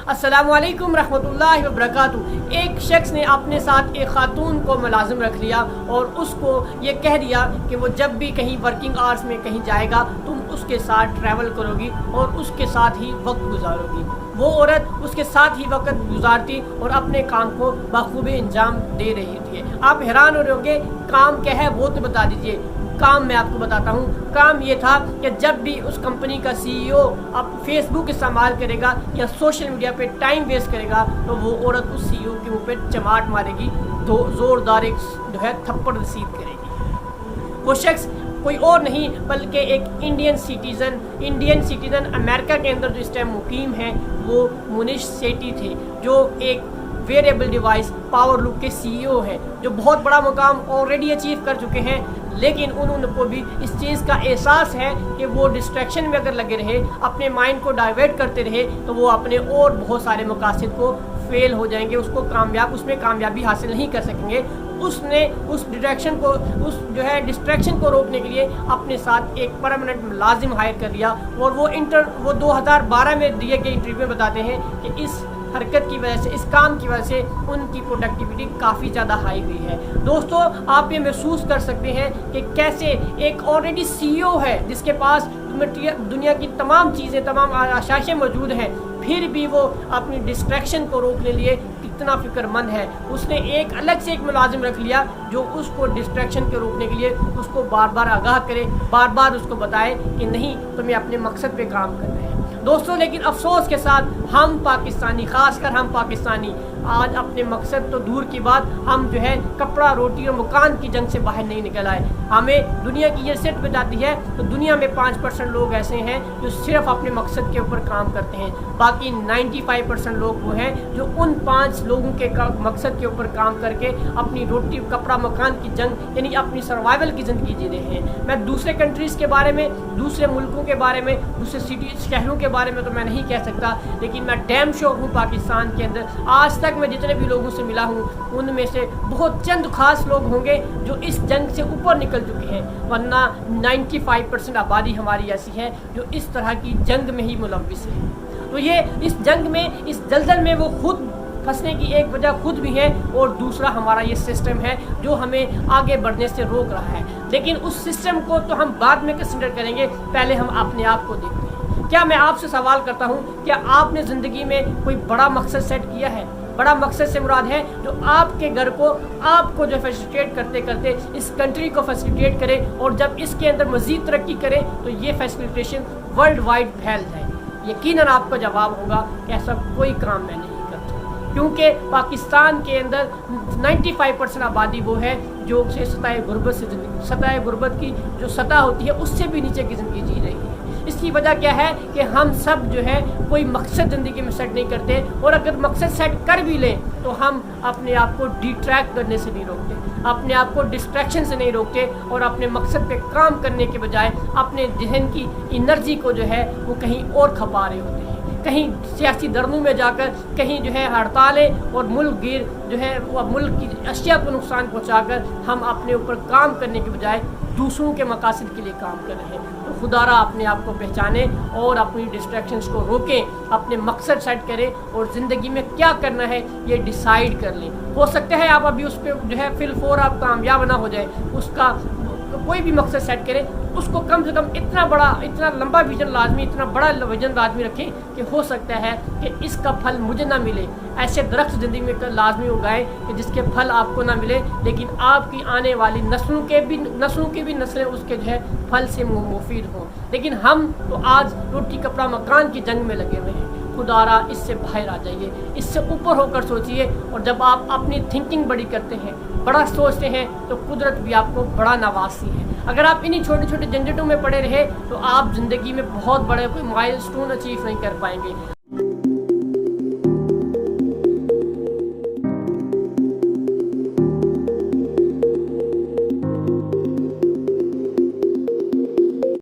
अस्सलामुअलैकुम रहमतुल्लाहि व बरकातुहू। एक शख्स ने अपने साथ एक खातून को मुलाजिम रख लिया और उसको ये कह दिया कि वो जब भी कहीं वर्किंग आवर्स में कहीं जाएगा तुम उसके साथ ट्रैवल करोगी और उसके साथ ही वक्त गुजारोगी। वो औरत उसके साथ ही वक्त गुजारती और अपने काम को बखूबी अंजाम दे रही थी। आप हैरान हो रहे होंगे काम क्या है वो तो बता दीजिए। काम मैं आपको बताता हूँ। काम ये था कि जब भी उस कंपनी का सीईओ अब फेसबुक इस्तेमाल करेगा या सोशल मीडिया पे टाइम वेस्ट करेगा तो वो औरत उस सीईओ के मुंह पे चमाट मारेगी, तो ज़ोरदार एक जो है थप्पड़ रसीद करेगी। वो शख्स कोई और नहीं बल्कि एक इंडियन सिटीज़न अमेरिका के अंदर जो इस टाइम मुकीम है वो मुनिश सेठी थे, जो एक वेरिएबल डिवाइस पावर लूप के सीईओ हैं, जो बहुत बड़ा मुकाम ऑलरेडी अचीव कर चुके हैं। लेकिन उनको भी इस चीज़ का एहसास है कि वो डिस्ट्रैक्शन में अगर लगे रहे, अपने माइंड को डाइवर्ट करते रहे तो वो अपने और बहुत सारे मकासद को फेल हो जाएंगे, उसमें कामयाबी हासिल नहीं कर सकेंगे। उसने उस डिस्ट्रैक्शन को रोकने के लिए अपने साथ एक परमानेंट मुलाजिम हायर कर लिया और वो 2012 में दिए गए इंटरव्यू में बताते हैं कि इस हरकत की वजह से, इस काम की वजह से उनकी प्रोडक्टिविटी काफ़ी ज़्यादा हाई हुई है। दोस्तों, आप ये महसूस कर सकते हैं कि कैसे एक ऑलरेडी सीईओ है जिसके पास दुनिया की तमाम चीज़ें, तमाम आशाएं मौजूद हैं, फिर भी वो अपनी डिस्ट्रैक्शन को रोकने लिए कितना फिक्रमंद है। उसने एक अलग से एक मुलाजिम रख लिया जो उसको डिस्ट्रैक्शन को रोकने के लिए उसको बार बार आगाह करे, बार बार उसको बताए कि नहीं तुम्हें अपने मकसद पे काम करना है। दोस्तों, लेकिन अफसोस के साथ हम पाकिस्तानी, ख़ासकर हम पाकिस्तानी, आज अपने मकसद तो दूर की बात, हम जो है कपड़ा रोटी और मकान की जंग से बाहर नहीं निकल आए। हमें दुनिया की ये सेट बताती है तो दुनिया में 5% लोग ऐसे हैं जो सिर्फ अपने मकसद के ऊपर काम करते हैं, बाकी 95% लोग वो हैं जो उन 5 लोगों के मकसद के ऊपर काम करके अपनी रोटी कपड़ा मकान की जंग यानी अपनी सर्वाइवल की ज़िंदगी जी रहे हैं। मैं दूसरे कंट्रीज़ के बारे में, दूसरे मुल्कों के बारे में, दूसरे शहरों के बारे में तो मैं नहीं कह सकता, लेकिन मैं डैम श्योर हूँ पाकिस्तान के अंदर आज तक मैं जितने भी लोगों से मिला हूँ उनमें से बहुत चंद खास लोग होंगे जो इस जंग से ऊपर निकल चुके हैं, वरना 95% आबादी हमारी ऐसी है जो इस तरह की जंग में ही मुलव्विस है। तो ये इस जंग में, इस दलदल में वो खुद फंसने की एक वजह खुद भी है और दूसरा हमारा ये सिस्टम है जो हमें आगे बढ़ने से रोक रहा है। लेकिन उस सिस्टम को तो हम बाद में कंसिडर करेंगे, पहले हम अपने आप को देखते हैं। क्या मैं आपसे सवाल करता हूँ, क्या आपने ज़िंदगी में कोई बड़ा मकसद सेट किया है? बड़ा मकसद से मुराद है जो आपके घर को, आपको जो फैसिलिटेट करते करते इस कंट्री को फैसिलिटेट करे और जब इसके अंदर मज़ीद तरक्की करे तो ये फैसिलिटेशन वर्ल्ड वाइड फैल जाए। यकीनन आपका जवाब होगा कि ऐसा कोई काम मैं नहीं करता, क्योंकि पाकिस्तान के अंदर 95% आबादी वो है जो सताए गुर्बत की जो सतह होती है उससे भी नीचे की ज़िंदगी जी रही है। इसकी वजह क्या है कि हम सब जो है कोई मकसद ज़िंदगी में सेट नहीं करते, और अगर मकसद सेट कर भी लें तो हम अपने आप को डिट्रैक्ट करने से नहीं रोकते, अपने आप को डिस्ट्रैक्शन से नहीं रोकते और अपने मकसद पे काम करने के बजाय अपने जहन की एनर्जी को जो है वो कहीं और खपा रहे होते हैं, कहीं सियासी दरनों में जाकर, कहीं जो है हड़तालें और मुल्क गिर जो है वो मुल्क की अशिया को नुकसान पहुँचाकर हम अपने ऊपर काम करने के बजाय दूसरों के मकासद के लिए काम कर रहे हैं। तो खुदारा अपने आप को पहचाने और अपनी डिस्ट्रैक्शंस को रोकें, अपने मकसद सेट करें और ज़िंदगी में क्या करना है ये डिसाइड कर लें। हो सकता है आप अभी उस पर जो है फिलफोर आप कामयाब ना हो जाए, उसका कोई भी मकसद सेट करें, उसको कम से कम इतना लंबा विजन लाजमी, इतना बड़ा विजन लाजमी रखें कि हो सकता है कि इसका फल मुझे ना मिले। ऐसे दरख्त ज़िंदगी में लाजमी उगाएं कि जिसके फल आपको ना मिले लेकिन आपकी आने वाली नस्लों के भी नस्लें उसके जो है फल से मुफीद हों। लेकिन हम तो आज रोटी कपड़ा मकान की जंग में लगे हुए हैं। खुदारा इससे बाहर आ जाइए, इससे ऊपर होकर सोचिए, और जब आप अपनी थिंकिंग बड़ी करते हैं, बड़ा सोचते हैं तो कुदरत भी आपको बड़ा नवाजती है। अगर आप इन्हीं छोटे छोटे झंझटों में पड़े रहे तो आप ज़िंदगी में बहुत बड़े कोई माइलस्टोन अचीव नहीं कर पाएंगे।